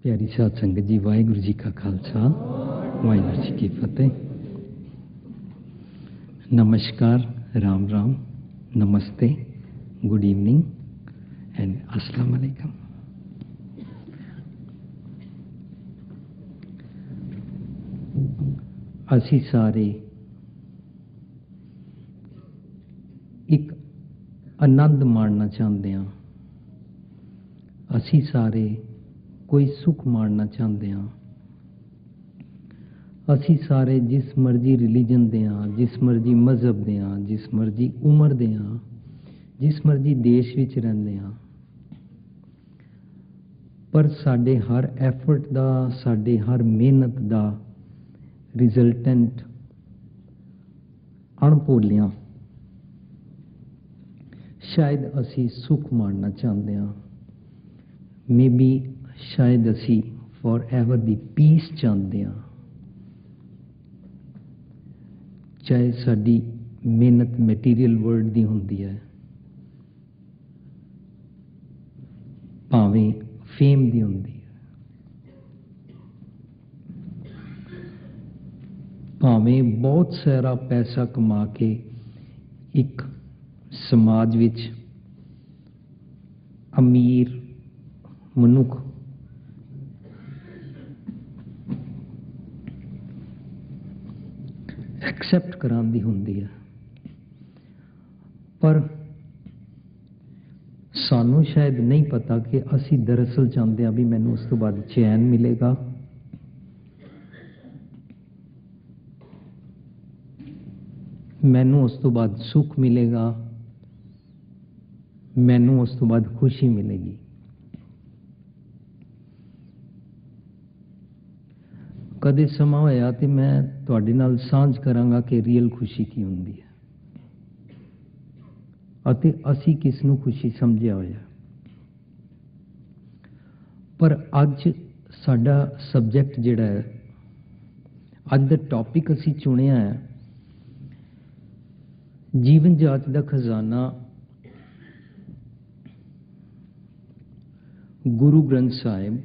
प्यारी साध संगत जी, वाहिगुरु जी का खालसा, वाहिगुरु जी की फतेह। नमस्कार, राम राम, नमस्ते, गुड इवनिंग एंड अस्सलाम वालेकुम। ਅਸੀਂ ਸਾਰੇ ਇੱਕ ਆਨੰਦ ਮਾਣਨਾ ਚਾਹੁੰਦੇ ਹਾਂ। ਅਸੀਂ ਸਾਰੇ ਕੋਈ ਸੁੱਖ ਮਾਣਨਾ ਚਾਹੁੰਦੇ ਹਾਂ। ਅਸੀਂ ਸਾਰੇ ਜਿਸ ਮਰਜ਼ੀ ਰਿਲੀਜਨ ਦੇ ਹਾਂ, ਜਿਸ ਮਰਜ਼ੀ ਮਜ਼ਹਬ ਦੇ ਹਾਂ, ਜਿਸ ਮਰਜ਼ੀ ਉਮਰ ਦੇ ਹਾਂ, ਜਿਸ ਮਰਜ਼ੀ ਦੇਸ਼ ਵਿੱਚ ਰਹਿੰਦੇ ਹਾਂ, ਪਰ ਸਾਡੇ ਹਰ ਐਫਰਟ ਦਾ, ਸਾਡੇ ਹਰ ਮਿਹਨਤ ਦਾ ਰਿਜ਼ਲਟੈਂਟ ਅਣਭੁੱਲਿਆਂ ਸ਼ਾਇਦ ਅਸੀਂ ਸੁੱਖ ਮਾਣਨਾ ਚਾਹੁੰਦੇ ਹਾਂ। ਮੇਬੀ ਸ਼ਾਇਦ ਅਸੀਂ ਫॉर एवर ਦੀ ਪੀਸ ਚਾਹੁੰਦੇ ਹਾਂ। ਚਾਹੇ ਸਾਡੀ ਮਿਹਨਤ ਮਟੀਰੀਅਲ ਵਰਲਡ ਦੀ ਹੁੰਦੀ ਹੈ, ਭਾਵੇਂ ਫੇਮ ਦੀ ਹੁੰਦੀ ਹੈ, ਭਾਵੇਂ ਬਹੁਤ ਸਾਰਾ ਪੈਸਾ ਕਮਾ ਕੇ ਇੱਕ ਸਮਾਜ ਵਿੱਚ ਅਮੀਰ ਮਨੁੱਖ ਐਕਸੈਪਟ ਕਰਾਉਂਦੀ ਹੁੰਦੀ ਹੈ। ਪਰ ਸਾਨੂੰ ਸ਼ਾਇਦ ਨਹੀਂ ਪਤਾ ਕਿ ਅਸੀਂ ਦਰਅਸਲ ਚਾਹੁੰਦੇ ਹਾਂ ਵੀ ਮੈਨੂੰ ਉਸ ਤੋਂ ਬਾਅਦ ਚੈਨ ਮਿਲੇਗਾ, ਮੈਨੂੰ ਉਸ ਤੋਂ ਬਾਅਦ ਸੁੱਖ ਮਿਲੇਗਾ, ਮੈਨੂੰ ਉਸ ਤੋਂ ਬਾਅਦ ਖੁਸ਼ੀ ਮਿਲੇਗੀ। ਕਦੇ ਸਮਾਂ ਹੋਇਆ ਤੇ ਮੈਂ ਤੁਹਾਡੇ ਨਾਲ ਸਾਂਝ ਕਰਾਂਗਾ ਕਿ ਰੀਅਲ ਖੁਸ਼ੀ ਕੀ ਹੁੰਦੀ ਹੈ ਅਤੇ ਅਸੀਂ ਕਿਸ ਨੂੰ ਖੁਸ਼ੀ ਸਮਝਿਆ ਹੋਇਆ। ਪਰ ਅੱਜ ਸਾਡਾ ਸਬਜੈਕਟ ਜਿਹੜਾ ਹੈ, ਅੱਜ ਦਾ ਟੌਪਿਕ ਅਸੀਂ ਚੁਣਿਆ ਹੈ, ਜੀਵਨ ਜਾਚ ਦਾ ਖਜ਼ਾਨਾ ਗੁਰੂ ਗ੍ਰੰਥ ਸਾਹਿਬ,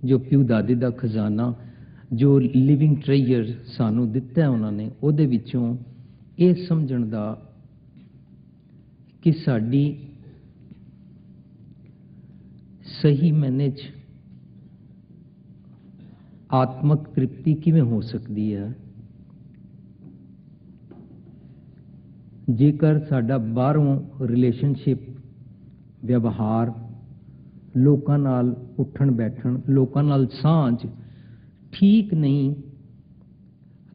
ਜੋ ਪਿਓ ਦਾਦੇ ਦਾ ਖਜ਼ਾਨਾ, ਜੋ ਲਿਵਿੰਗ ਟ੍ਰੇਜਰ ਸਾਨੂੰ ਦਿੱਤਾ ਉਹਨਾਂ ਨੇ, ਉਹਦੇ ਵਿੱਚੋਂ ਇਹ ਸਮਝਣ ਦਾ ਕਿ ਸਾਡੀ ਸਹੀ ਮਾਇਨੇ 'ਚ ਆਤਮਕ ਤ੍ਰਿਪਤੀ ਕਿਵੇਂ ਹੋ ਸਕਦੀ ਹੈ ਜੇਕਰ ਸਾਡਾ ਬਾਹਰੋਂ ਰਿਲੇਸ਼ਨਸ਼ਿਪ, ਵਿਵਹਾਰ, ਲੋਕਾਂ ਨਾਲ ਉੱਠਣ ਬੈਠਣ, ਲੋਕਾਂ ਨਾਲ ਸਾਂਝ ਠੀਕ ਨਹੀਂ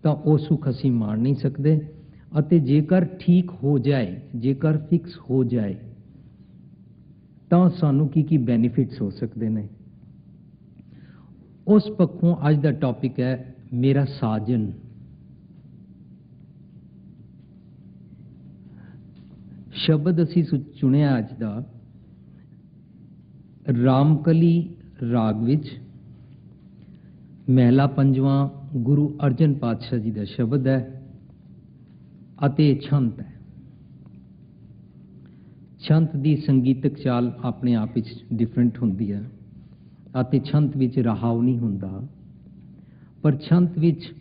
ਤਾਂ ਉਹ ਸੁੱਖ ਅਸੀਂ ਮਾਣ ਨਹੀਂ ਸਕਦੇ। ਅਤੇ ਜੇਕਰ ਠੀਕ ਹੋ ਜਾਏ, ਜੇਕਰ ਫਿਕਸ ਹੋ ਜਾਏ ਤਾਂ ਸਾਨੂੰ ਕੀ ਕੀ ਬੈਨੀਫਿਟਸ ਹੋ ਸਕਦੇ ਨੇ। ਉਸ ਪੱਖੋਂ ਅੱਜ ਦਾ ਟੌਪਿਕ ਹੈ ਮੇਰਾ ਸਾਜਨ। ਸ਼ਬਦ ਅਸੀਂ ਚੁਣਿਆ ਅੱਜ ਦਾ ਰਾਮਕਲੀ ਰਾਗ ਵਿੱਚ, ਮਹਿਲਾ ਪੰਜਵਾਂ, ਗੁਰੂ ਅਰਜਨ ਪਾਤਸ਼ਾਹ ਜੀ ਦਾ ਸ਼ਬਦ ਹੈ ਅਤੇ ਛੰਤ ਹੈ। ਛੰਤ ਦੀ ਸੰਗੀਤਕ ਚਾਲ ਆਪਣੇ ਆਪ ਵਿੱਚ ਡਿਫਰੈਂਟ ਹੁੰਦੀ ਹੈ ਅਤੇ ਛੰਤ ਵਿੱਚ ਰਹਾਉ ਨਹੀਂ ਹੁੰਦਾ, ਪਰ ਛੰਤ ਵਿੱਚ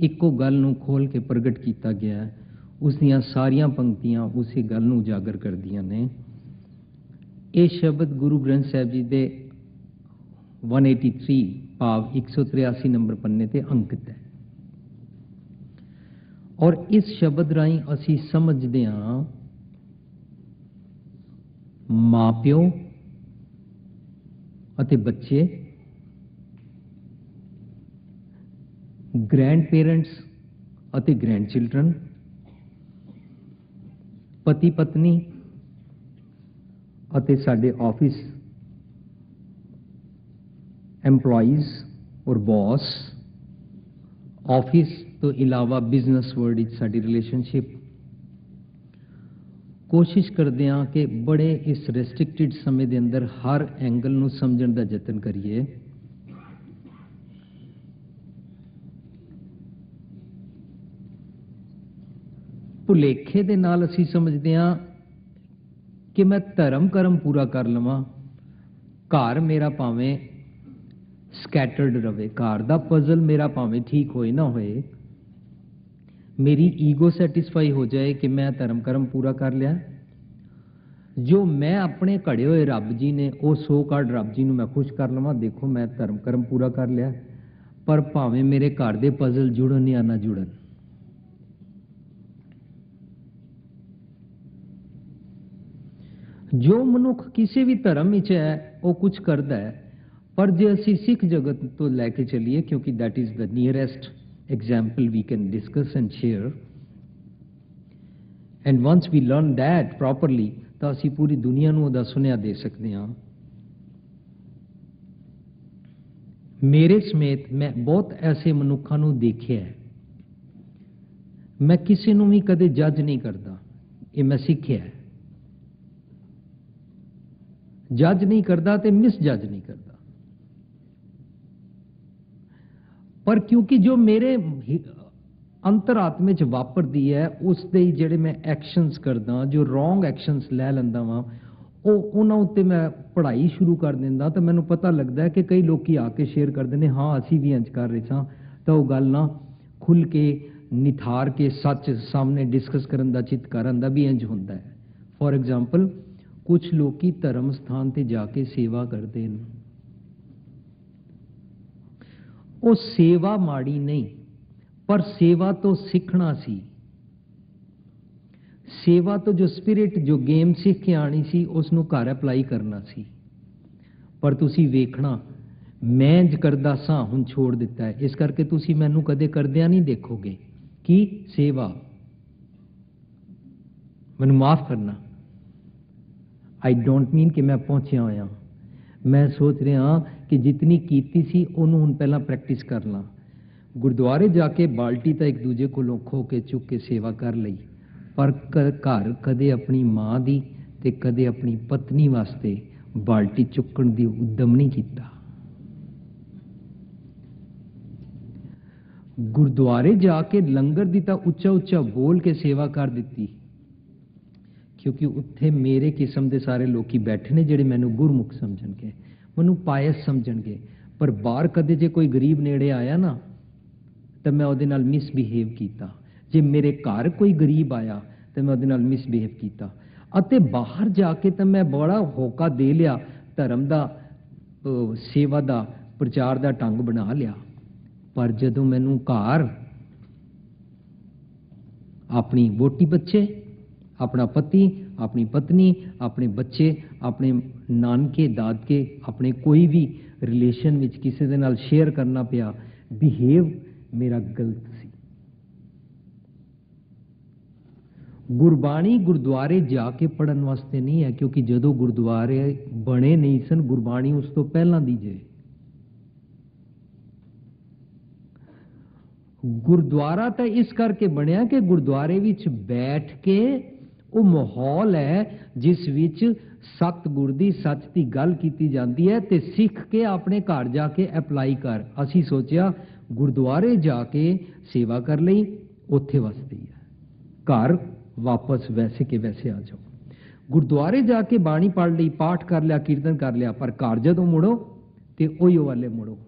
ਇੱਕੋ ਗੱਲ ਨੂੰ ਖੋਲ ਕੇ ਪ੍ਰਗਟ ਕੀਤਾ ਗਿਆ ਹੈ। ਉਸ ਦੀਆਂ ਸਾਰੀਆਂ ਪੰਕਤੀਆਂ ਉਸੇ ਗੱਲ ਨੂੰ ਉਜਾਗਰ ਕਰਦੀਆਂ ਨੇ। ਇਹ ਸ਼ਬਦ ਗੁਰੂ ਗ੍ਰੰਥ ਸਾਹਿਬ ਜੀ ਦੇ 183 ਭਾਵ 183 ਨੰਬਰ ਪੰਨੇ ਤੇ ਅੰਕਿਤ ਹੈ। ਔਰ ਇਸ ਸ਼ਬਦ ਰਾਹੀਂ ਅਸੀਂ ਸਮਝਦੇ ਹਾਂ ਮਾਂ ਪਿਓ ਅਤੇ ਬੱਚੇ, ਗ੍ਰੈਂਡ ਪੇਰੈਂਟਸ ਅਤੇ ਗ੍ਰੈਂਡ ਚਿਲਡਰਨ, ਪਤੀ ਪਤਨੀ ਅਤੇ ਸਾਡੇ ਆਫਿਸ ਐਮਪਲੋਈਜ਼ ਔਰ ਬੌਸ, ਆਫਿਸ ਤੋਂ ਇਲਾਵਾ ਬਿਜ਼ਨਸ ਵਰਲਡ ਵਿੱਚ ਸਾਡੀ ਰਿਲੇਸ਼ਨਸ਼ਿਪ। ਕੋਸ਼ਿਸ਼ ਕਰਦੇ ਹਾਂ ਕਿ ਬੜੇ ਇਸ ਰੈਸਟ੍ਰਿਕਟਿਡ ਸਮੇਂ ਦੇ ਅੰਦਰ ਹਰ ਐਂਗਲ ਨੂੰ ਸਮਝਣ ਦਾ ਯਤਨ ਕਰੀਏ। ਭੁਲੇਖੇ ਦੇ ਨਾਲ ਅਸੀਂ ਸਮਝਦੇ ਹਾਂ ਕਿ ਮੈਂ ਧਰਮ ਕਰਮ ਪੂਰਾ ਕਰ ਲਵਾਂ, ਘਰ ਮੇਰਾ ਭਾਵੇਂ ਸਕੈਟਰਡ ਰਵੇ। ਘਰ ਦਾ ਪਜ਼ਲ ਮੇਰਾ ਭਾਵੇਂ ਠੀਕ ਹੋਏ ਨਾ ਹੋਏ, ਮੇਰੀ ਈਗੋ ਸੈਟੀਸਫਾਈ ਹੋ ਜਾਏ ਕਿ ਮੈਂ ਧਰਮ ਕਰਮ ਪੂਰਾ ਕਰ ਲਿਆ। ਜੋ ਮੈਂ ਆਪਣੇ ਘੜੇ ਹੋਏ ਰੱਬ ਜੀ ਨੇ, ਉਹ ਸੋ ਕਾਰਡ ਰੱਬ ਜੀ ਨੂੰ ਮੈਂ ਖੁਸ਼ ਕਰ ਲਵਾਂ, ਦੇਖੋ ਮੈਂ ਧਰਮ ਕਰਮ ਪੂਰਾ ਕਰ ਲਿਆ। ਪਰ ਭਾਵੇਂ ਮੇਰੇ ਘਰ ਦੇ ਪਜ਼ਲ ਜੁੜਨ ਜਾਂ ਨਾ ਜੁੜਨ, ਜੋ ਮਨੁੱਖ ਕਿਸੇ ਵੀ ਧਰਮ ਵਿੱਚ ਹੈ ਉਹ ਕੁਝ ਕਰਦਾ ਹੈ। ਪਰ ਜੇ ਅਸੀਂ ਸਿੱਖ ਜਗਤ ਤੋਂ ਲੈ ਕੇ ਚੱਲੀਏ, ਕਿਉਂਕਿ that is the nearest example we can discuss and share, and once we learn that properly, ਤਾਂ ਅਸੀਂ ਪੂਰੀ ਦੁਨੀਆ ਨੂੰ ਉਹਦਾ ਸੁਨੇਹਾ ਦੇ ਸਕਦੇ ਹਾਂ। ਮੇਰੇ ਸਮੇਤ ਮੈਂ ਬਹੁਤ ਐਸੇ ਮਨੁੱਖਾਂ ਨੂੰ ਦੇਖਿਆ ਹੈ। ਮੈਂ ਕਿਸੇ ਨੂੰ ਵੀ ਕਦੇ ਜੱਜ ਨਹੀਂ ਕਰਦਾ, ਇਹ ਮੈਂ ਸਿੱਖਿਆ ਹੈ। ਜੱਜ ਨਹੀਂ ਕਰਦਾ ਤੇ ਮਿਸ ਜੱਜ ਨਹੀਂ ਕਰਦਾ। ਪਰ ਕਿਉਂਕਿ ਜੋ ਮੇਰੇ ਅੰਤਰਾਤਮੇ ਚ ਵਾਪਰਦੀ ਹੈ, ਉਸ ਦੇ ਜਿਹੜੇ ਮੈਂ ਐਕਸ਼ਨਸ ਕਰਦਾ, ਜੋ ਰੋਂਗ ਐਕਸ਼ਨਸ ਲੈ ਲੈਂਦਾ ਵਾਂ, ਉਹਨਾਂ ਉੱਤੇ ਮੈਂ ਪੜ੍ਹਾਈ ਸ਼ੁਰੂ ਕਰ ਦਿੰਦਾ। ਤਾਂ ਮੈਨੂੰ ਪਤਾ ਲੱਗਦਾ ਕਿ ਕਈ ਲੋਕੀ ਆ ਕੇ ਸ਼ੇਅਰ ਕਰਦੇ ਨੇ, ਹਾਂ ਅਸੀਂ ਵੀ ਇੰਝ ਕਰ ਰਹੇ ਸਾਂ। ਤਾਂ ਉਹ ਗੱਲ ਨਾ ਖੁੱਲ੍ਹ ਕੇ ਨਿਥਾਰ ਕੇ ਸੱਚ ਸਾਹਮਣੇ ਡਿਸਕਸ ਕਰਨ ਦਾ ਚਿੱਤ ਕਰ ਆਉਂਦਾ ਵੀ ਇੰਝ ਹੁੰਦਾ ਹੈ। ਫੋਰ ਐਗਜ਼ਾਮਪਲ, ਕੁਝ ਲੋਕੀ ਧਰਮ ਸਥਾਨ ਤੇ ਜਾ ਕੇ ਸੇਵਾ ਕਰਦੇ ਨੇ। ਉਹ ਸੇਵਾ ਮਾੜੀ ਨਹੀਂ, ਪਰ ਸੇਵਾ ਤੋਂ ਸਿੱਖਣਾ ਸੀ। ਸੇਵਾ ਤੋਂ ਜੋ ਸਪਿਰਿਟ, ਜੋ ਗੇਮ ਸਿੱਖ ਕੇ ਆਣੀ ਸੀ, ਉਸ ਨੂੰ ਘਰ ਅਪਲਾਈ ਕਰਨਾ ਸੀ। ਪਰ ਤੁਸੀਂ ਵੇਖਣਾ, ਮੈਂ ਇੰਝ ਕਰਦਾ ਸਾਂ, ਹੁਣ ਛੋੜ ਦਿੱਤਾ ਹੈ। ਇਸ ਕਰਕੇ ਤੁਸੀਂ ਮੈਨੂੰ ਕਦੇ ਕਰਦਿਆਂ ਨਹੀਂ ਦੇਖੋਗੇ। ਕੀ ਸੇਵਾ? ਮੈਨੂੰ ਮਾਫ ਕਰਨਾ, ਆਈ ਡੋਂਟ ਮੀਨ ਕਿ ਮੈਂ ਪਹੁੰਚਿਆ ਹੋਇਆ। ਮੈਂ ਸੋਚ ਰਿਹਾ ਕਿ ਜਿਤਨੀ ਕੀਤੀ ਸੀ ਉਹਨੂੰ ਹੁਣ ਪਹਿਲਾਂ ਪ੍ਰੈਕਟਿਸ ਕਰ ਲਾਂ। ਗੁਰਦੁਆਰੇ ਜਾ ਕੇ ਬਾਲਟੀ ਤਾਂ ਇੱਕ ਦੂਜੇ ਕੋਲੋਂ ਖੋ ਕੇ ਚੁੱਕ ਕੇ ਸੇਵਾ ਕਰ ਲਈ, ਪਰ ਘਰ ਕਦੇ ਆਪਣੀ ਮਾਂ ਦੀ ਤੇ ਕਦੇ ਆਪਣੀ ਪਤਨੀ ਵਾਸਤੇ ਬਾਲਟੀ ਚੁੱਕਣ ਦੀ ਉਦਮ ਨਹੀਂ ਕੀਤਾ। ਗੁਰਦੁਆਰੇ ਜਾ ਕੇ ਲੰਗਰ ਦੀ ਤਾਂ ਉੱਚਾ ਉੱਚਾ ਬੋਲ ਕੇ ਸੇਵਾ ਕਰ ਦਿੱਤੀ, ਕਿਉਂਕਿ ਉੱਥੇ ਮੇਰੇ ਕਿਸਮ ਦੇ ਸਾਰੇ ਲੋਕੀ ਬੈਠੇ ਨੇ ਜਿਹੜੇ ਮੈਨੂੰ ਗੁਰਮੁਖ ਸਮਝਣਗੇ, ਮੈਨੂੰ ਪਾਇਸ ਸਮਝਣਗੇ। ਪਰ ਬਾਹਰ ਕਦੇ ਜੇ ਕੋਈ ਗਰੀਬ ਨੇੜੇ ਆਇਆ ਨਾ, ਤਾਂ ਮੈਂ ਉਹਦੇ ਨਾਲ ਮਿਸਬਿਹੇਵ ਕੀਤਾ। ਜੇ ਮੇਰੇ ਘਰ ਕੋਈ ਗਰੀਬ ਆਇਆ ਤਾਂ ਮੈਂ ਉਹਦੇ ਨਾਲ ਮਿਸਬਿਹੇਵ ਕੀਤਾ। ਅਤੇ ਬਾਹਰ ਜਾ ਕੇ ਤਾਂ ਮੈਂ ਬੜਾ ਹੋਕਾ ਦੇ ਲਿਆ, ਧਰਮ ਦਾ ਸੇਵਾ ਦਾ ਪ੍ਰਚਾਰ ਦਾ ਢੰਗ ਬਣਾ ਲਿਆ। ਪਰ ਜਦੋਂ ਮੈਨੂੰ ਘਰ ਆਪਣੀ ਵੋਟੀ ਬੱਚੇ, ਆਪਣਾ ਪਤੀ, ਆਪਣੀ ਪਤਨੀ, ਆਪਣੇ ਬੱਚੇ, ਆਪਣੇ ਨਾਨਕੇ ਦਾਦਕੇ, ਆਪਣੇ ਕੋਈ ਵੀ ਰਿਲੇਸ਼ਨ ਵਿੱਚ ਕਿਸੇ ਦੇ ਨਾਲ ਸ਼ੇਅਰ ਕਰਨਾ ਪਿਆ, ਬਿਹੇਵ ਮੇਰਾ ਗਲਤ ਸੀ। ਗੁਰਬਾਣੀ ਗੁਰਦੁਆਰੇ ਜਾ ਕੇ ਪੜ੍ਹਨ ਵਾਸਤੇ ਨਹੀਂ ਹੈ, ਕਿਉਂਕਿ ਜਦੋਂ ਗੁਰਦੁਆਰੇ ਬਣੇ ਨਹੀਂ ਸਨ, ਗੁਰਬਾਣੀ ਉਸ ਤੋਂ ਪਹਿਲਾਂ ਦੀ ਜੇ। ਗੁਰਦੁਆਰਾ ਤਾਂ ਇਸ ਕਰਕੇ ਬਣਿਆ ਕਿ ਗੁਰਦੁਆਰੇ ਵਿੱਚ ਬੈਠ ਕੇ ਉਹ ਮਾਹੌਲ ਹੈ ਜਿਸ ਵਿੱਚ ਸਤਿਗੁਰ ਦੀ ਸੱਚ ਦੀ ਗੱਲ ਕੀਤੀ ਜਾਂਦੀ ਹੈ, ਤੇ ਸਿੱਖ ਕੇ ਆਪਣੇ ਘਰ ਜਾ ਕੇ ਅਪਲਾਈ ਕਰ। ਅਸੀਂ ਸੋਚਿਆ ਗੁਰਦੁਆਰੇ ਜਾ ਕੇ ਸੇਵਾ ਕਰ ਲਈ, ਉੱਥੇ ਵਸਦੀ ਹੈ। ਘਰ ਵਾਪਸ ਵੈਸੇ ਕਿ ਵੈਸੇ ਆ ਜਾਓ। ਗੁਰਦੁਆਰੇ ਜਾ ਕੇ ਬਾਣੀ ਪੜ੍ਹ ਲਈ, ਪਾਠ ਕਰ ਲਿਆ, ਕੀਰਤਨ ਕਰ ਲਿਆ, ਪਰ ਘਰ ਜਦੋਂ ਮੁੜੋ ਤੇ ਉਹੀਓ ਵਾਲੇ ਮੁੜੋ।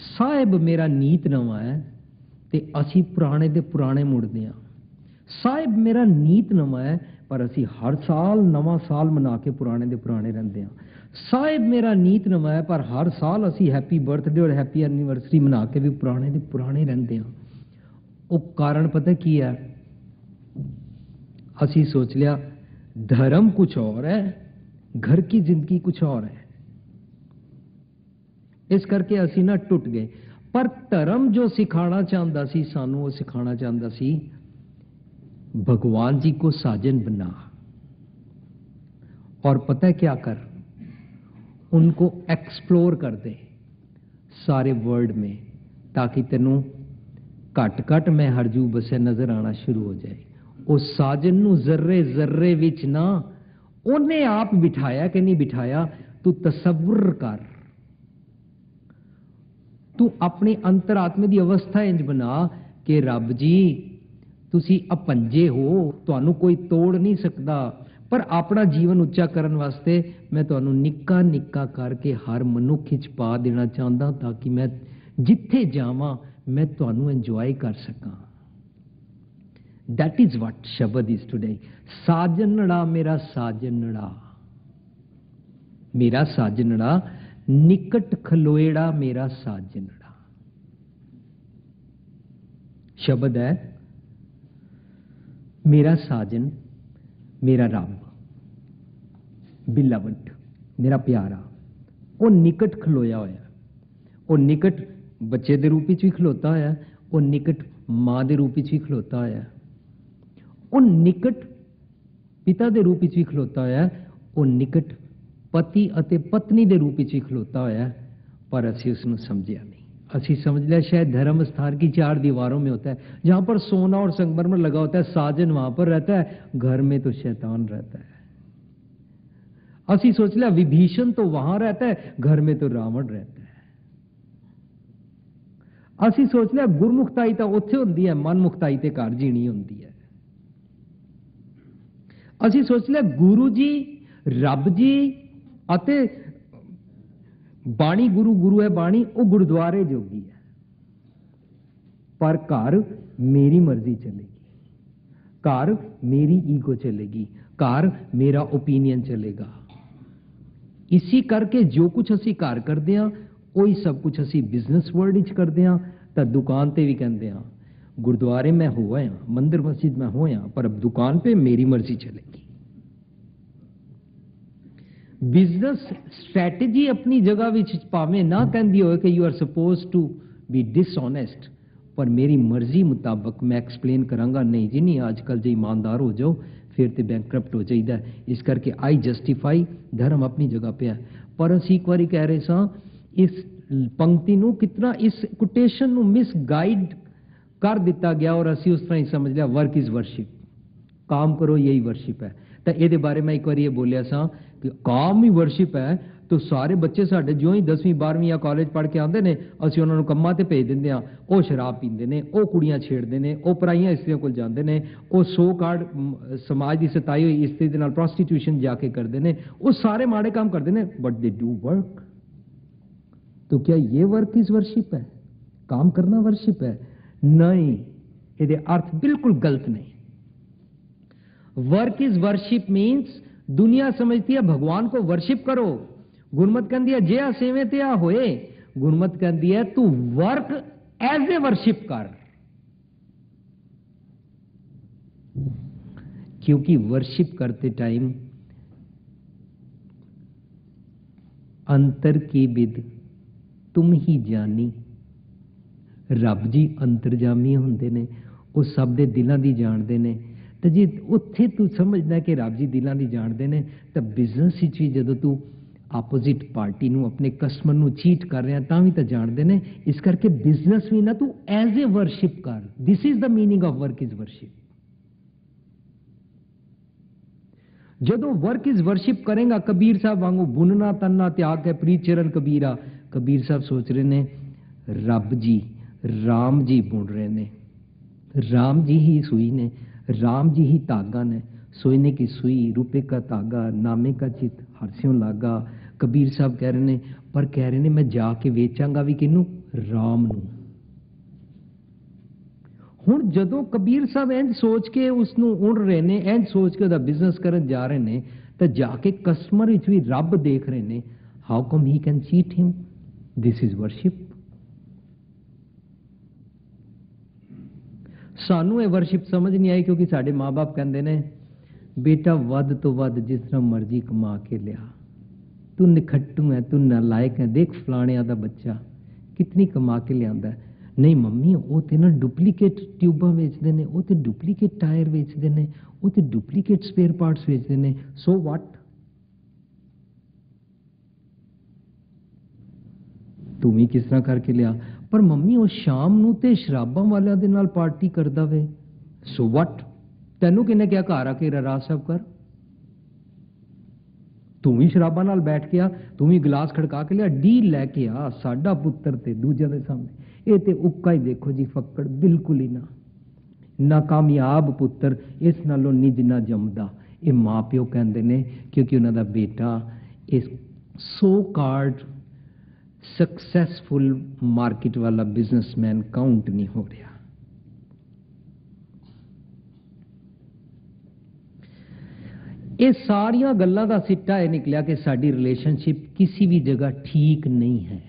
ਸਾਹਿਬ ਮੇਰਾ ਨੀਤ ਨਵਾਂ ਹੈ ਤੇ ਅਸੀਂ ਪੁਰਾਣੇ ਦੇ ਪੁਰਾਣੇ ਮੁੜਦੇ ਹਾਂ। ਸਾਹਿਬ ਮੇਰਾ ਨੀਤ ਨਵਾਂ ਹੈ, ਪਰ ਅਸੀਂ ਹਰ ਸਾਲ ਨਵਾਂ ਸਾਲ ਮਨਾ ਕੇ ਪੁਰਾਣੇ ਦੇ ਪੁਰਾਣੇ ਰਹਿੰਦੇ ਹਾਂ। ਸਾਹਿਬ ਮੇਰਾ ਨੀਤ ਨਵਾਂ ਹੈ, ਪਰ ਹਰ ਸਾਲ ਅਸੀਂ ਹੈਪੀ ਬਰਥਡੇ ਔਰ ਹੈਪੀ ਐਨੀਵਰਸਰੀ ਮਨਾ ਕੇ ਵੀ ਪੁਰਾਣੇ ਦੇ ਪੁਰਾਣੇ ਰਹਿੰਦੇ ਹਾਂ। ਉਹ ਕਾਰਨ ਪਤਾ ਕੀ ਹੈ? ਅਸੀਂ ਸੋਚ ਲਿਆ ਧਰਮ ਕੁਛ और है, घर की जिंदगी कुछ और है। ਇਸ ਕਰਕੇ ਅਸੀਂ ਨਾ ਟੁੱਟ ਗਏ। ਪਰ ਧਰਮ ਜੋ ਸਿਖਾਣਾ ਚਾਹੁੰਦਾ ਸੀ ਸਾਨੂੰ, ਉਹ ਸਿਖਾਣਾ ਚਾਹੁੰਦਾ ਸੀ भगवान जी को साजन बना, और पता है क्या कर, उनको एक्सप्लोर कर दे सारे वर्ल्ड में, ताकि तेनू घट घट मैं हरजू बसे नजर आना शुरू हो जाए। उस साजन नू जर्रे जर्रे विच ना उन्हें आप बिठाया कि नहीं बिठाया, तू तसव्वुर कर। तू अपनी अंतरात्मे की अवस्था इंज बना कि रब जी तुसी अपंजे हो, तुहानू कोई तोड़ नहीं सकता, पर अपना जीवन उच्चा करने वास्ते मैं तुहानू निक्का निक्का करके हर मनुख विच पा देना चाहता, ताकि मैं जिथे जावां मैं तुहानू एंजॉय कर सकां। दैट इज वट शब्द इज टुडे। साजनड़ा मेरा साजनड़ा, मेरा साजनड़ा, निकट खलोएड़ा मेरा साजनड़ा। शब्द है मेरा साजन, मेरा रब, बिलवड, मेरा प्यारा, वो निकट खलोया होया। वो निकट बच्चे के रूप में भी खलोता होया, वो निकट मां के रूप में भी खलोता होया, वो निकट पिता के रूप में भी खलोता होया, वो निकट पति अते पत्नी के रूप में भी खलोता होया। पर असी उसनू समझिया नहीं। असी समझ लिया शायद धर्म स्थान की 4 दीवारों में होता है, जहां पर सोना और संगमरमर लगा होता है, साजन वहां पर रहता है, घर में तो शैतान रहता है। असी सोच लिया विभीषण तो वहां रहता है, घर में तो रावण रहता है। असी सोच लिया गुरमुखताई तो उत्थे होंदी है, मन मुखताई ते घर जीनी होंदी है। असी सोच लिया गुरु जी, रब जी अते बाणी गुरु, गुरु है बाणी, वो गुरुद्वारे जोगी है। पर घर मेरी मर्जी चलेगी, घर मेरी ईगो चलेगी, घर मेरा ओपीनियन चलेगा। इसी करके जो कुछ असी घर करते हैं, वही सब कुछ असी बिजनेस वर्ल्ड विच करते हैं। तो दुकान ते भी कहते हैं गुरुद्वारे में हो आया, मंदिर मस्जिद में हो आया, पर अब दुकान पे मेरी मर्जी चलेगी। बिजनेस स्ट्रैटेजी अपनी जगह विच भावें ना कहती हो कि you are supposed to be dishonest, पर मेरी मर्जी मुताबक मैं एक्सप्लेन करांगा नहीं जी नहीं, आजकल जो ईमानदार हो जाओ फिर तो बैंकरप्ट हो जाइदा। इस करके आई जस्टिफाई, धर्म अपनी जगह पे है। पर असीं एक बारी कह रहे सां, इस पंक्ति नूं कितना, इस कोटेशन नूं मिसगाइड कर दिता गया और असीं उस तरह ही समझ लिया वर्क इज वर्शिप, काम करो यही वर्शिप है। तो ये बारे में एक बार ये बोलिया सा कि काम ही वर्शिप है, तो सारे बच्चे साडे जो ही 10वीं 12वीं या कॉलेज पढ़ के आते हैं, असीं उन्हां नूं कंमां ते भेज दिंदे हां। वो शराब पींदे ने, वो कुड़ियां छेड़ते हैं, वो पराइयां इस्त्रियां कोल जाते हैं, वो 100 कार्ड समाज की सताई हुई इस्त्री दे नाल प्रोस्टिट्यूशन जाके करते हैं, वो सारे माड़े काम करते हैं, बट दे डू वर्क। तो क्या ये वर्क इज वर्शिप है? काम करना वर्शिप है? नहीं, ये अर्थ बिल्कुल गलत नहीं। वर्क इज वर्शिप मीन्स दुनिया समझती है भगवान को वर्शिप करो, गुरमत कहती है जे सेवे ते होए, गुरमत कहती है तू वर्क एज ए वर्शिप कर। क्योंकि वर्शिप करते टाइम अंतर की विद तुम ही जानी, रब जी अंतरजामी होंदे ने, वो सब दे दिलों की जानते ने। तो जी उत्थे तू समझदा कि रब जी दिलों की जानते ने, तो बिजनेस भी जदों तू आपोजिट पार्टी नू, अपने कस्टमर नू चीट कर रहा तां भी तो जानते ने। इस करके बिजनेस भी ना तू एज ए वर्शिप कर। This is the meaning of work is worship. जदों वर्क इज वर्शिप करेगा, कबीर साहब वांगू बुनना तन्ना त्याग है प्रीत चरण कबीरा। कबीर साहब सोच रहे ने रब जी, राम जी बुन रहे ने, राम जी ही सुई ने, राम जी ही धागा ने, सोने की सुई, रुपए का धागा, नामे का चित हरस्यों लागा। कबीर साहब कह रहे ने, पर कह रहे ने मैं जाके वेचांगा भी किनू? राम नू। हुण जदों कबीर साहब इंज सोच के उसनू उड़ रहे ने, इंज सोच के बिजनेस करन जा रहे ने, तो जाके कस्टमर विच भी रब देख रहे ने। How come he can cheat him? This is worship. सानू ये वर्शिप समझ नहीं आई, क्योंकि साडे माँ बाप कहते ने बेटा वध तो वध जिस तरह मर्जी कमा के लिया, तू निखट्टू है, तू नालायक है, देख फलाणिया दा बच्चा कितनी कमा के लिया। नहीं मम्मी, वो तो ना डुप्लीकेट ट्यूबा वेचते हैं, वो तो डुप्लीकेट टायर वेचते हैं, वो तो डुप्लीकेट स्पेयर पार्ट्स वेचते हैं। सो वट, तू भी किस तरह करके लिया। पर मम्मी वो शाम नू ते शराबां वालियां दे नाल पार्टी करदा वे। सो वट, तैनू किन्ने क्या घर आके रहरास साहब कर? तू भी शराबां नाल बैठ के आ, तू भी गिलास खड़का के लिया, डील लैके आ, साडा पुत्तर ते दूजिਆਂ दे सामने ये ते उक्का ही देखो जी, फक्कड़ बिल्कुल ही ना, नाकामयाब पुत्तर इस नालों निज ना जमदा। ये माँ प्यो कहते हैं क्योंकि उन्होंने बेटा इस सो कार्ड सक्सैसफुल मार्केट वाला बिजनेसमैन काउंट नहीं हो रहा। ये सारिया गल्लां दा सिट्टा यह निकलिया कि साडी रिलेशनशिप किसी भी जगह ठीक नहीं है।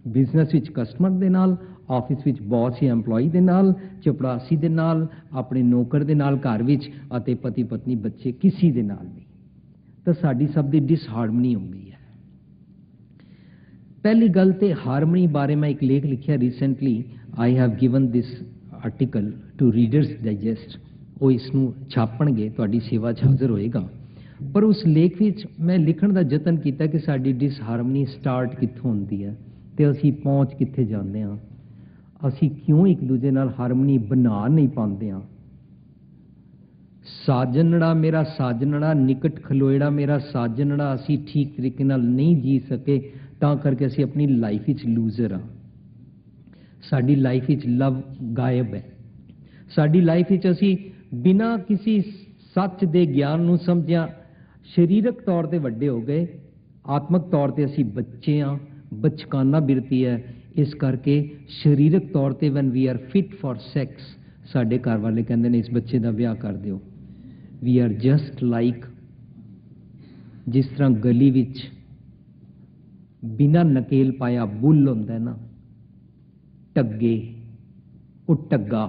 बिजनेस विच कस्टमर दे नाल, ऑफिस विच बॉस या एम्पलॉय दे नाल, चपड़ासी दे नाल, अपने नौकर दे नाल, घर विच अते पति पत्नी बच्चे किसी दे नाल भी, तो साडी सब दी डिसहार्मनी हो गई है। पहली गल ते हारमनी बारे मैं एक लेख लिखिया recently. I have given this article to readers digest. वो इसनूं छापणगे, तुहाडी सेवा 'च हाज़र होएगा। पर उस लेख विच मैं लिखण दा यतन कीता कि साडी डिसहारमनी स्टार्ट कित्थों हुंदी है ते असीं पहुंच कित्थे जांदे हां। असीं क्यों एक दूजे नाल हारमनी बना नहीं पांदे हां। साजनड़ा मेरा साजनड़ा, निकट खलोएड़ा मेरा साजनड़ा, असीं ठीक तरीके नाल नहीं जी सके, तां करके असीं अपनी लाइफ विच लूजर हां। साडी लाइफ विच लव गायब है। साडी लाइफ विच असीं बिना किसी सच दे ज्ञान नूं समझिया शरीरक तौर ते वड्डे हो गए, आत्मक तौर ते असीं बच्चे हां, बचकाना बिरती है। इस करके शरीरक तौर ते when we are fit for sex, साडे घर वाले कहंदे ने इस बच्चे दा विआह कर दिओ। वी आर जस्ट लाइक, जिस तरह गली विच बिना नकेल पाया बुल होंदा है ना, टग्गे, वो टग्गा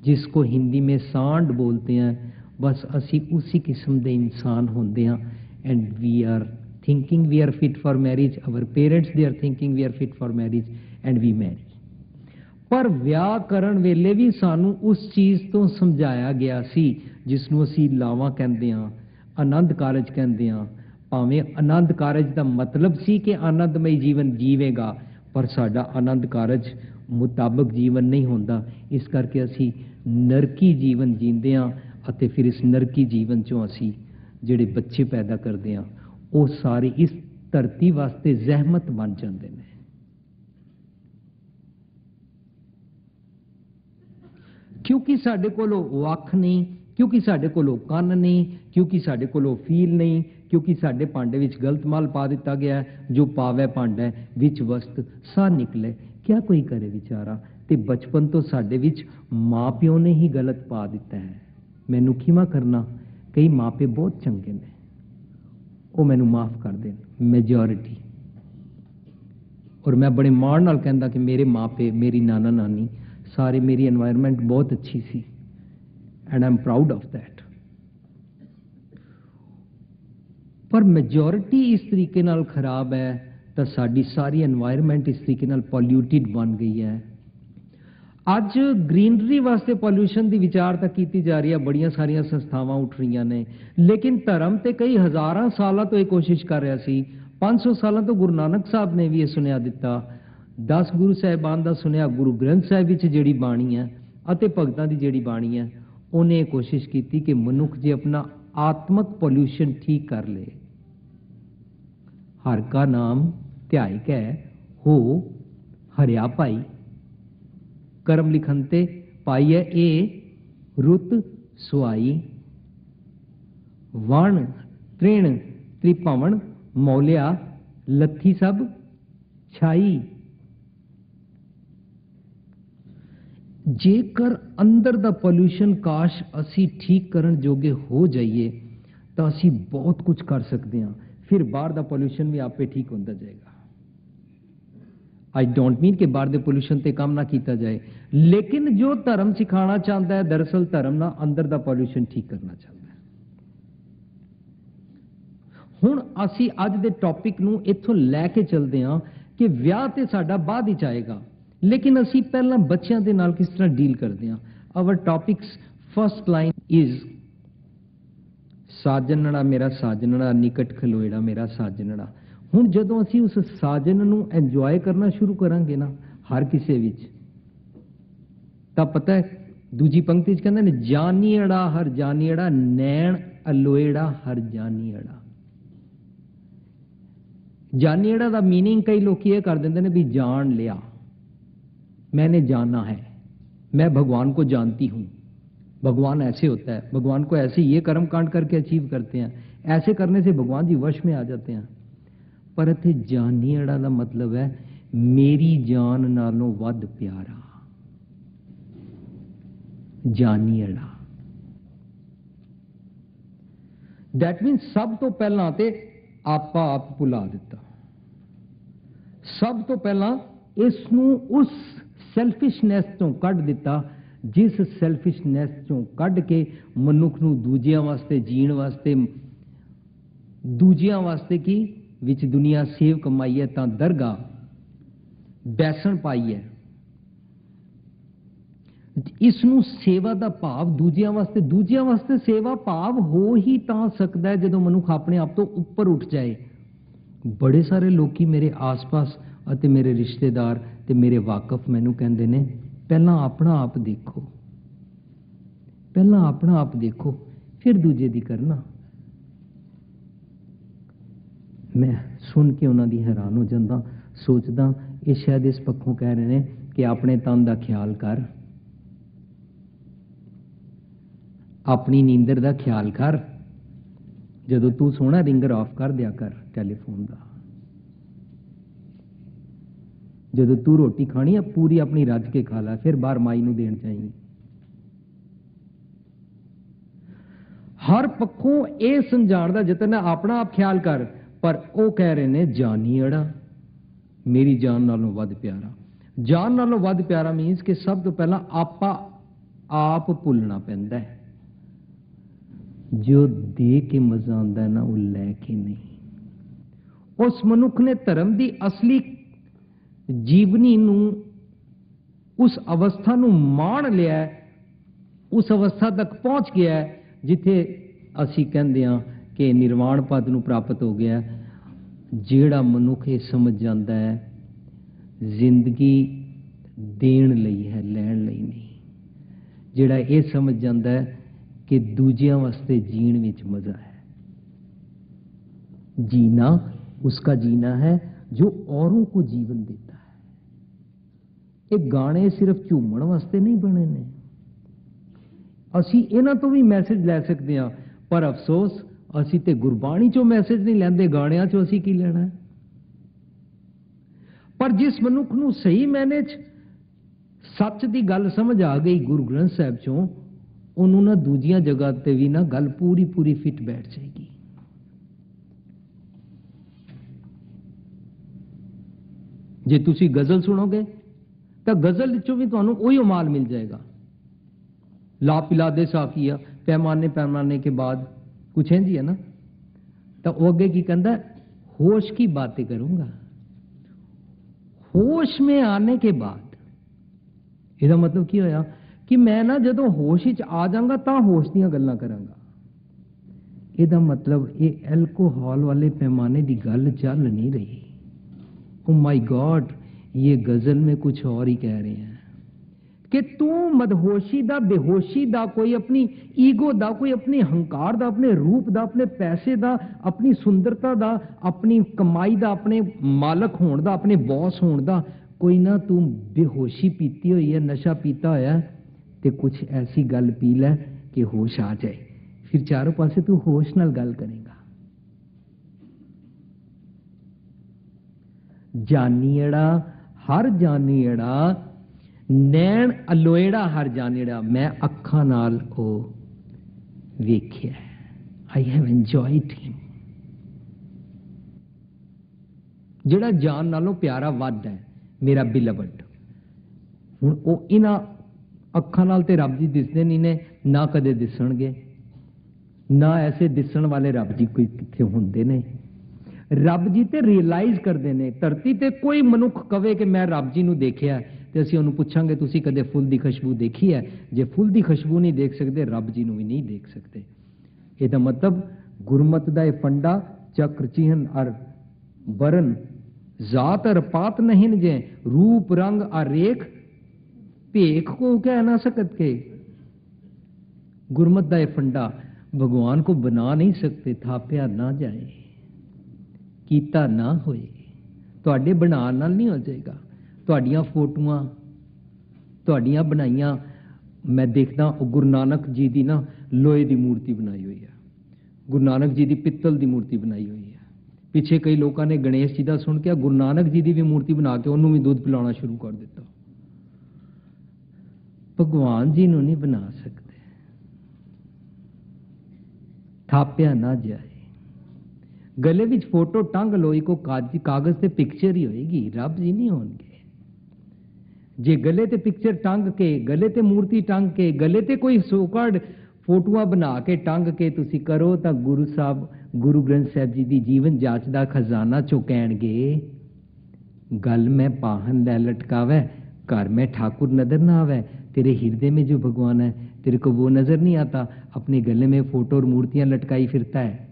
जिसको हिंदी में सांड बोलते हैं, बस असी उसी किस्म के इंसान होंदे हैं। And we are thinking we are fit for marriage, our parents they are thinking we are fit for marriage and we marry. पर विआह करन वेले भी सानू उस चीज तो समझाया गया सी जिसनों असी लावां कहंदे हां, आनंद कारज कहंदे हां। भावें आनंद कारज का मतलब सी कि आनंदमय जीवन जीवेगा, पर साडा आनंद कारज मुताबक जीवन नहीं होंदा। इस करके असी नरकी जीवन जींदे हां अते फिर इस नरकी जीवन चों असी जिहड़े बच्चे पैदा करदे हां वो सारे इस धरती वास्ते जहमत बन जांदे ने। क्योंकि साडे कोलों वख नहीं, क्योंकि साडे कोलों कन्न नहीं, क्योंकि साडे कोलों फील नहीं, क्योंकि साडे भांडे विच गलत माल पा दिता गया है। जो पावै भांडा विच वस्त सा निकले, क्या कोई करे विचारा। ते बचपन तो साडे विच माँ प्यो ने ही गलत पा दिता है। मैनू खिमा करना, कई माँ प्यो बहुत चंगे ने, वो मैनू माफ कर देन, मेजोरिटी। और मैं बड़े माण नाल कहंदा कि मेरे माँ प्यो, मेरी नाना नानी सारे, मेरी एनवायरनमेंट बहुत अच्छी सी and I am proud of that. पर मेजोरिटी इस तरीके नाल खराब है तो साडी सारी एनवायरनमेंट इस तरीके नाल पॉल्यूटेड बन गई है। अज ग्रीनरी वास्ते पॉल्यूशन की विचारता की जा रही है, बड़ियां सारियां संस्थावां उठ रही ने, लेकिन धर्म तो कई हज़ारां सालों तो यह कोशिश कर रहा सी। 500 सालों तो गुरु नानक साहब ने भी यह सुनिया दिता, 10 गुरु साहिबान का सुनिया, गुरु ग्रंथ साहिब विच जिहड़ी बाणी है अते भगतां दी जिहड़ी बाणी है, उन्हें कोशिश की कि मनुख जे अपना आत्मक पॉल्यूशन ठीक कर ले, हर का नाम ध्याय कै हो हरिया पाई, कर्म लिखनते पाइए ए रुत सुआई, वण तृण त्रिभवन मौलिया लथी सब छाई। जेकर अंदर दा पॉल्यूशन काश असी ठीक करन जोगे हो जाइए तो असी बहुत कुछ कर सकते हैं, फिर बाहर दा पॉल्यूशन भी आपे ठीक होता जाएगा। आई डोंट मीन कि बाहर दे पॉल्यूशन ते काम ना किया जाए, लेकिन जो धर्म सिखाना चाहता है दरअसल धर्म ना अंदर दा पॉल्यूशन ठीक करना चाहता है। हुण असी अज दे टॉपिक नूं इत्थों लैके चलते हैं कि विआह ते साडा बाद विच आएगा, लेकिन असी पहला बच्चों के नाल किस तरह डील करते हैं। Our topics first line is साजनड़ा मेरा साजनड़ा, निकट खलोएड़ा मेरा साजनड़ा। हुण जदों असी उस साजन नूं एंजॉय करना शुरू करांगे ना हर किसी विच, तां पता है दूजी पंक्ति च कहंदे ने जानीड़ा हर जानीड़ा, नैण अलोएड़ा हर जानीड़ा। जानीड़ा दा मीनिंग कई लोग ये कर देंगे ने भी जान लिया, मैंने जाना है, मैं भगवान को जानती हूं। भगवान ऐसे होता है, भगवान को ऐसे ये कर्म कांड करके अचीव करते हैं, ऐसे करने से भगवान जी वश में आ जाते हैं। पर इत्थे जानीड़ा का मतलब है मेरी जान नालों वध प्यारा। जानीड़ा दैट मीन सब तो पहला ते आपा आप भुला दिता, सब तो पहला इसनूं उस सैल्फिशनैस चों कढ दिता जिस सैल्फिशनैस चों कढ के मनुख नूं दूजियां वास्ते जीण वास्ते, दूजियां वास्ते की विच दुनिया सेव कमाई है तां दरगाह बैसण पाई है। इसनूं सेवा दा भाव दूजियां वास्ते सेवा भाव हो ही तां सकदा है जदों मनुख अपने आप तो उपर उठ जाए। बड़े सारे लोकी मेरे आस पास अते मेरे रिश्तेदार ते मेरे वाकफ मैनू कहंदे ने पहला अपना आप देखो, पहला अपना आप देखो फिर दूजे दी करना। मैं सुन के उन्हां दी हैरान हो जांदा, सोचदा ये शायद इस पक्षों कह रहे ने कि अपने तन दा ख्याल कर, अपनी नींदर दा ख्याल कर, जदों तू सोना रिंगर ऑफ कर दिया कर टेलीफोन दा, जदों तू रोटी खानी है पूरी अपनी रज के खा ला, फिर बाहर माई नूं देण चाहिए। हर पक्षों यह समझाण दा जतन है अपना आप ख्याल कर, पर वो कह रहे ने जानी अड़ा मेरी जान नालों वध प्यारा। जान नालों वध प्यारा मीनस कि सब तो पहला आपा आप भुलना पैंदा है। जो दे के मजा आंदा है ना वो लैके नहीं। उस मनुख ने धर्म की असली जीवनी नूं, उस अवस्था नूं माण लिया, उस अवस्था तक पहुंच गया जिथे असी कहंदे हां कि निर्वाण पद नूं प्राप्त हो गया। जेड़ा मनुख ये समझ जाता है जिंदगी देण लई है, लैण लई नहीं। जेड़ा ये समझ जाता है कि दूजियां वास्ते जीण विच मजा है। जीना उसका जीना है जो औरों को जीवन देता है। ये गाने सिर्फ झूमण वास्ते नहीं बने ने। असी इन्हां तो भी मैसेज लै सकते हैं, पर अफसोस असी ते गुरबाणी चो मैसेज नहीं लैंदे, गाणियां चो असी की लेना है। पर जिस मनुख नूं सही मैने च सच की गल समझ आ गई गुरु ग्रंथ साहिब चों, उन्होंने ना दूजियां जगह ते भी ना गल पूरी पूरी फिट बैठ जाएगी। जे तुसी गजल सुनोगे तो गजल चो भी तुहानू वही उमाल मिल जाएगा। ला पिला दे साकिया पैमाने पैमाने के बाद कुछ है जी है ना, तो वो अगे की कहता होश की बातें करूंगा। होश में आने के बाद इसका मतलब की होया कि मैं ना जदों होश विच आ जाऊंगा तां होश दीयां गल्लां करांगा। इसका मतलब ये एल्कोहल वाले पैमाने की गल चल नहीं रही। ओ माय गॉड, ये गजल में कुछ और ही कह रहे हैं कि तू मदहोशी दा, बेहोशी दा, कोई अपनी ईगो दा, कोई अपने हंकार दा, अपने रूप दा, अपने पैसे दा, अपनी सुंदरता दा, अपनी कमाई दा, अपने मालक होण दा, अपने बॉस होण दा, कोई ना तू बेहोशी पीती हुई है, नशा पीता होया ते कुछ ऐसी गल पी लै कि होश आ जाए, फिर चारों पासे तू होश नाल गल करेगा। जानीड़ा हर जानीड़ा, नैण अलोएड़ा हर जानीड़ा, मैं अखां नाल ओ वेख्या, आई हैव एंजॉयड हिम। जेड़ा जान नालों प्यारा वध है मेरा बिलवड। हुण ओ इन्हां अखां नाल ते रब जी दिसदे नहीं ने, ना कदे दिसणगे, ना ऐसे दिसण वाले रब जी कोई किथे हुंदे ने। रब जी ते रियलाइज करते हैं। धरती ते कोई मनुख कवे कि मैं रब जी नूं देखिया ते असीं उहनूं पुछांगे तुसीं कदे फुੱਲ दी खुशबू देखी है? जे फुੱਲ दी खुशबू नहीं देख सकते, रब जी नूं भी नहीं देख सकते। ਇਹਦਾ मतलब गुरमत ਦਾ ਇਹ फंडा चक्र चिन्ह अर बरन जात अर पात नहीं जे रूप रंग अर रेख भेख को कह ना सकत के। गुरमत ਦਾ ਇਹ फंडा भगवान को बना नहीं सकते, थापिया ना जाए, कीता ना होए, तुहाडे बनाण नाल नहीं हो जाएगा। तुहाडीਆਂ फोटोआं, तुहाडीਆਂ बनाईਆਂ मैं देखदा गुरु नानक जी की ना लोहे की मूर्ति बनाई हुई है, गुरु नानक जी की पित्तल की मूर्ति बनाई हुई है। पिछे कई लोगों ने गणेश जी का सुन के गुरु नानक जी की भी मूर्ति बना के उन्होंने भी दूध पिलाना शुरू कर दिता। भगवान जी नहीं बना सकते, थापिया ना जाए। गले विच फोटो टंग लो, को कागज से पिक्चर ही होएगी, रब जी नहीं होंगे। जे गले ते पिक्चर टंग के, गले ते मूर्ति टंग के, गले ते कोई सोकड़ फोटोआं बना के टंग के तुसी करो तो गुरु साहब, गुरु ग्रंथ साहब जी की जीवन जाच का खजाना चो कहणगे, गल में पाहन लै लटकावे, घर में ठाकुर नजर ना आवे, तेरे हृदय में जो भगवान है तेरे को वो नजर नहीं आता, अपने गले में फोटो और मूर्तियां लटकाई फिरता है।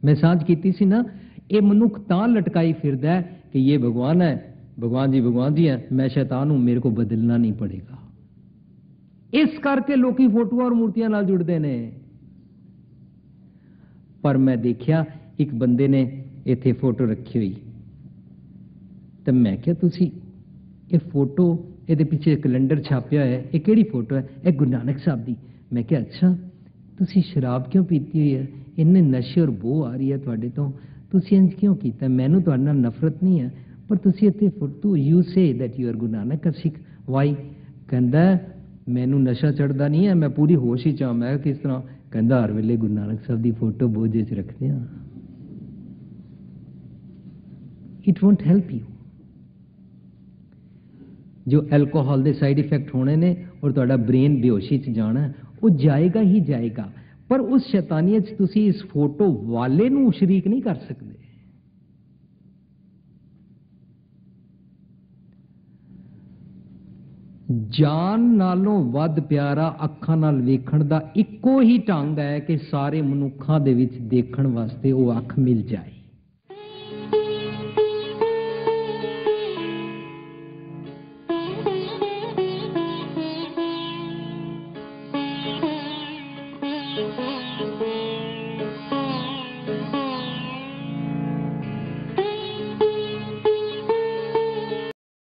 मैं सांझ कीती सी ना, ये मनुख तां लटकाई फिरदा है कि ये भगवान है, भगवान जी है, मैं शैतान हूं, मेरे को बदलना नहीं पड़ेगा। इस करके लोग फोटो और मूर्तियां नाल जुड़ते ने। पर मैं देखिया एक बंदे ने इत्थे फोटो रखी हुई, तो मैं क्या तुसी ये फोटो, ये पीछे कैलेंडर छापिया है, ये केड़ी फोटो है? ये गुरु नानक साहब दी। मैं क्या अच्छा तुसी शराब क्यों पीती हुई है, इन्ने नशे और बो आ रही है तुहाडे तो, तुसी इंज क्यों कीता? मैनू तुहाडे नाल नफरत नहीं है, पर तुसी इत्थे photo, you say that you are Guru Nanak का सिख। वाई? कहंदा मैनू नशा चढ़दा नहीं है, मैं पूरी होश ही चा। मैं किस तरह? कहंदा हर वेले गुरु नानक साहब दी फोटो बोझे च रखते हैं। It won't help you. जो एल्कोहल के साइड इफेक्ट होने ने और तुहाडा ब्रेन बेहोशी च जाना है, वो जाएगा ही जाएगा, पर उस शैतानियत तुसी इस फोटो वाले नू शरीक नहीं कर सकते। जान नालों वध प्यारा अखां नाल वेखण दा इक्को ही ढंग है कि सारे मनुखां दे विच देखण वास्ते वो अख मिल जाए।